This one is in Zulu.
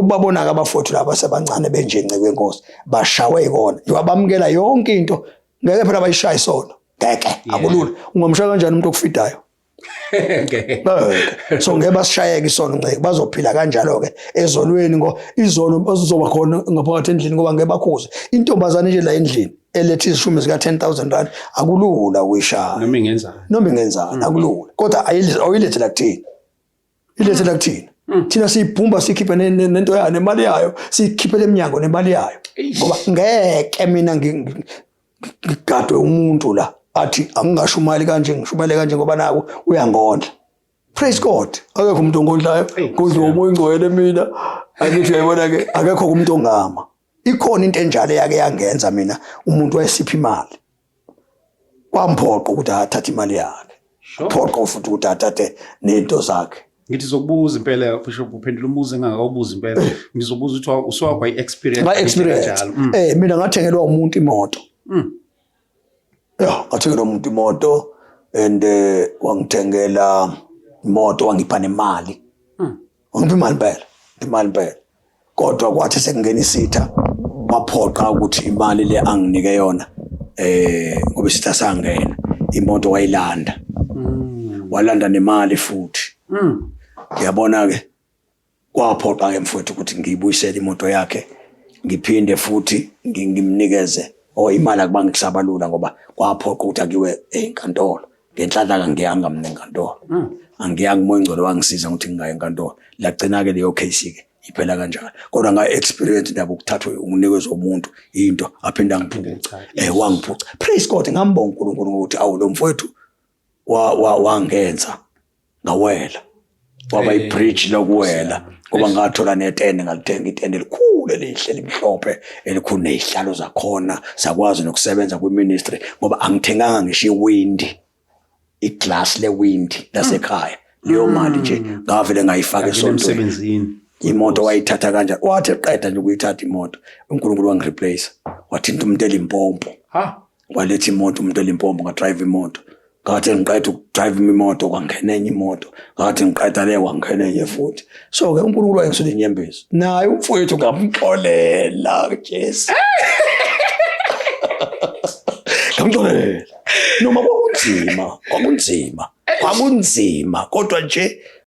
Ubabona-ke abafowethu laba sebancane benje nceke wenkosi bashawe ikona njengoba bamukela yonke into ngeke phela bayishaya isono ngeke akulula ungomshaya kanjani umuntu okufidayo so ngeke basishayeke isono nceke bazophila kanjalo-ke ezonweni izono bazoba khona ngaphakathi endlini ngoba ngeke bakhuze intombazane nje la endlini elethe izishumi zika 10,000 rand akulula ukuyishaya noma ingenzani akulula kodwa awuyilethela kuthini ilethela kuthini thina siyibhumba sikhiphe nento yayo nemali yayo sikhiphele eminyango nemali yayo ngoba ngeke mina ngigadwe umuntu la athi angingasho kanje ngishumele kanje ngoba naku uyangondla praise God akekho umuntu ongondlayo kodwa umoya ingcwele mina angithi uyayibona ke akekho umuntu ongama ikhona into enjalo yake yangenza mina umuntu wayesipha imali kwamphoqa ukuthi athathe imali yakhe phoqa futhi ukuthi athathe nento zakhe ngithi zokubuza impela Bishop uphendula umbuzo engakawubuza impela ngizobuza ukuthi uswakwa i-experience njalo mina ngathengelwa umuntu imoto ngathengelwa umuntu imoto and wangithengela imoto wangipha nemali wangipha imali impela kodwa kwathi sekungena isitha waphoqa ukuthi imali le anginike yona ngoba isitha sangena imoto wayilanda walanda nemali futhi ngiyabona ke kwaphoqa ke mfowethu ukuthi ngiyibuyisele imoto yakhe ngiphinde futhi ngimnikeze imali akubanga kusabalula ngoba kwaphoqa ukuthi akiwe enkantolo ngenhlanhla ngiyanga mina enkantolo angiyanga umoya ingcwele wangisiza ukuthi ngingaye enkantolo lagcina ke leyo case ke iphela kanjalo kodwa nga experience ndaba ukuthathwa unikezwe umuntu into aphinda ngiphuca wangiphuca praise God ngambonga uNkulunkulu ukuthi awu lo mfowethu wangenza ngawela waba ibridge lokuwela ngoba ngathola netende ngalithenga itende elikhulu elihle elimhlophe elikhulu nezihlalo zakhona sakwazi nokusebenza kwiministry ngoba angithenganga ngisho iwindi iglass lewindi lasekhaya leyo mali nje ngavele ngayifaka esontweni imoto wayithatha kanjani wathi eqeda nje ukuyithatha imoto uNkulunkulu wangireplace wathinta umuntu elimpompo waletha imoto umuntu elimpompo ngadrive imoto ngathi ngiqeda ukudrive imoto kwangena enye imoto ngathi ngiqeda le kwangena enye futhi so ke uNkulunkulu wayengisulela inyembezi naye umfowethu ngamxolela Jesu ngamxolela noma kwakunzima kodwa nje